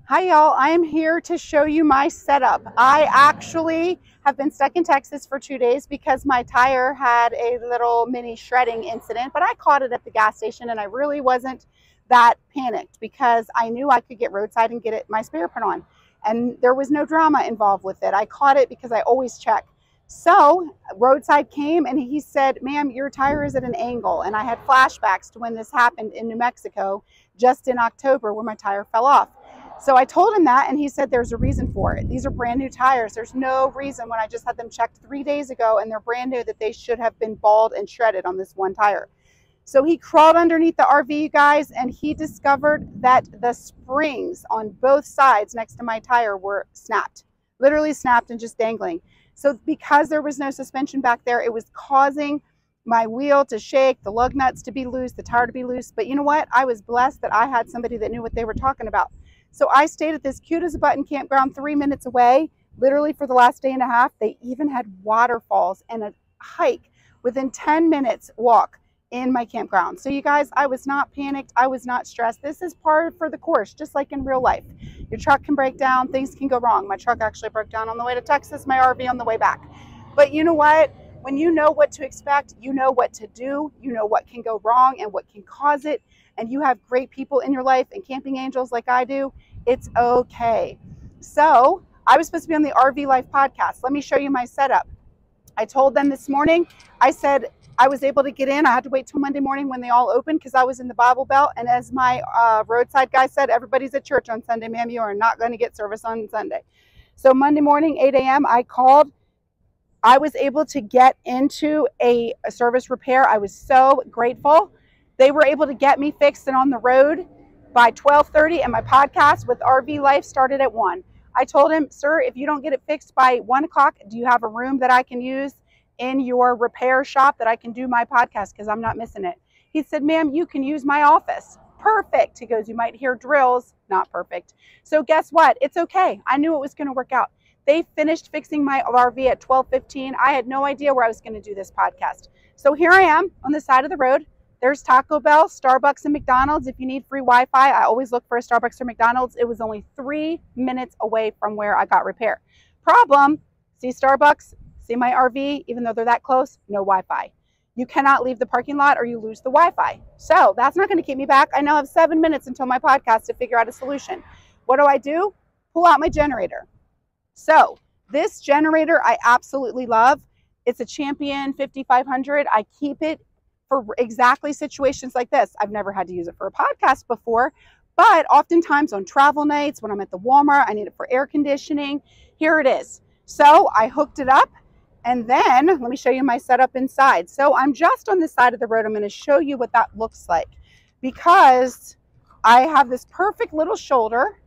Hi y'all, I am here to show you my setup. I actually have been stuck in Texas for 2 days because my tire had a little mini shredding incident, but I caught it at the gas station and I really wasn't that panicked because I knew I could get Roadside and get my spare put on. And there was no drama involved with it. I caught it because I always check. So Roadside came and he said, ma'am, your tire is at an angle. And I had flashbacks to when this happened in New Mexico just in October where my tire fell off. So I told him that and he said there's a reason for it. These are brand new tires. There's no reason when I just had them checked 3 days ago and they're brand new that they should have been balled and shredded on this one tire. So he crawled underneath the RV, you guys, and he discovered that the springs on both sides next to my tire were snapped, literally snapped and just dangling. So because there was no suspension back there, it was causing my wheel to shake, the lug nuts to be loose, the tire to be loose. But you know what? I was blessed that I had somebody that knew what they were talking about. So I stayed at this cute as a button campground 3 minutes away, literally for the last day and a half. They even had waterfalls and a hike within 10 minutes walk in my campground. So you guys, I was not panicked. I was not stressed. This is part for the course, just like in real life. Your truck can break down, things can go wrong. My truck actually broke down on the way to Texas, my RV on the way back. But you know what? When you know what to expect, you know what to do, you know what can go wrong and what can cause it, and you have great people in your life and camping angels like I do, it's okay. So I was supposed to be on the RV Life podcast. Let me show you my setup. I told them this morning, I said I was able to get in. I had to wait till Monday morning when they all opened because I was in the Bible Belt. And as my Roadside guy said, everybody's at church on Sunday, ma'am. You are not going to get service on Sunday. So Monday morning, 8 a.m., I called. I was able to get into a service repair. I was so grateful. They were able to get me fixed and on the road by 12:30, and my podcast with RV Life started at 1. I told him, sir, if you don't get it fixed by 1 o'clock, do you have a room that I can use in your repair shop that I can do my podcast because I'm not missing it? He said, ma'am, you can use my office. Perfect. He goes, you might hear drills. Not perfect. So guess what? It's okay. I knew it was going to work out. They finished fixing my RV at 12:15. I had no idea where I was going to do this podcast. So here I am on the side of the road. There's Taco Bell, Starbucks, and McDonald's. If you need free Wi-Fi, I always look for a Starbucks or McDonald's. It was only 3 minutes away from where I got repair. Problem, see Starbucks, see my RV, even though they're that close, no Wi-Fi. You cannot leave the parking lot or you lose the Wi-Fi. So that's not going to keep me back. I now have 7 minutes until my podcast to figure out a solution. What do? Pull out my generator. So this generator I absolutely love. It's a Champion 5500. I keep it for exactly situations like this. I've never had to use it for a podcast before, but oftentimes on travel nights, when I'm at the Walmart, I need it for air conditioning. Here it is. So I hooked it up, and then let me show you my setup inside. So I'm just on this side of the road. I'm going to show you what that looks like because I have this perfect little shoulder.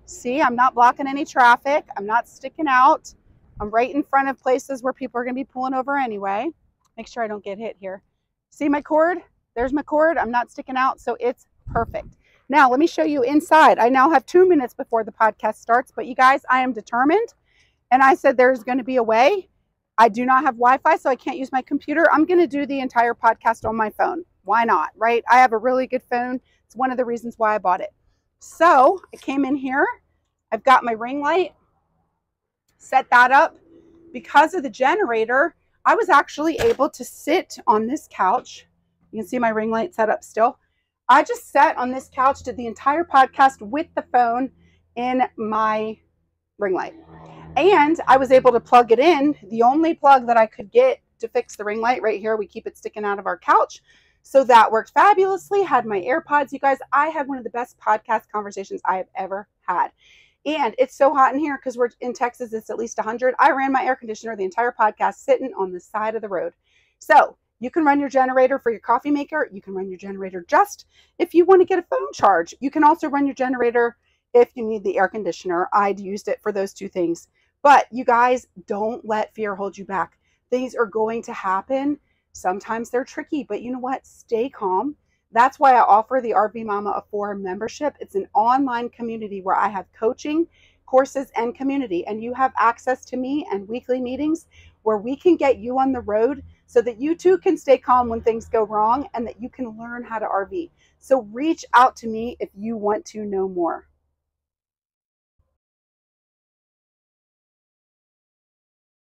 See, I'm not blocking any traffic. I'm not sticking out. I'm right in front of places where people are going to be pulling over anyway. Make sure I don't get hit here. See my cord? There's my cord. I'm not sticking out, so it's perfect. Now, let me show you inside. I now have 2 minutes before the podcast starts, but you guys, I am determined, and I said there's going to be a way. I do not have Wi-Fi, so I can't use my computer. I'm going to do the entire podcast on my phone. Why not, right? I have a really good phone. It's one of the reasons why I bought it. So I came in here. I've got my ring light. Set that up. Because of the generator, I was actually able to sit on this couch. You can see my ring light set up still. I just sat on this couch, did the entire podcast with the phone in my ring light. And I was able to plug it in. The only plug that I could get to fix the ring light right here, we keep it sticking out of our couch. So that worked fabulously. Had my AirPods. You guys, I had one of the best podcast conversations I have ever had. And it's so hot in here because we're in Texas. It's at least 100. I ran my air conditioner the entire podcast sitting on the side of the road. So you can run your generator for your coffee maker. You can run your generator just if you want to get a phone charge. You can also run your generator if you need the air conditioner. I'd used it for those two things. But you guys, don't let fear hold you back. Things are going to happen. Sometimes they're tricky, but you know what? Stay calm. That's why I offer the RV Mama of 4 membership. It's an online community where I have coaching, courses, and community. And you have access to me and weekly meetings where we can get you on the road so that you too can stay calm when things go wrong and that you can learn how to RV. So reach out to me if you want to know more.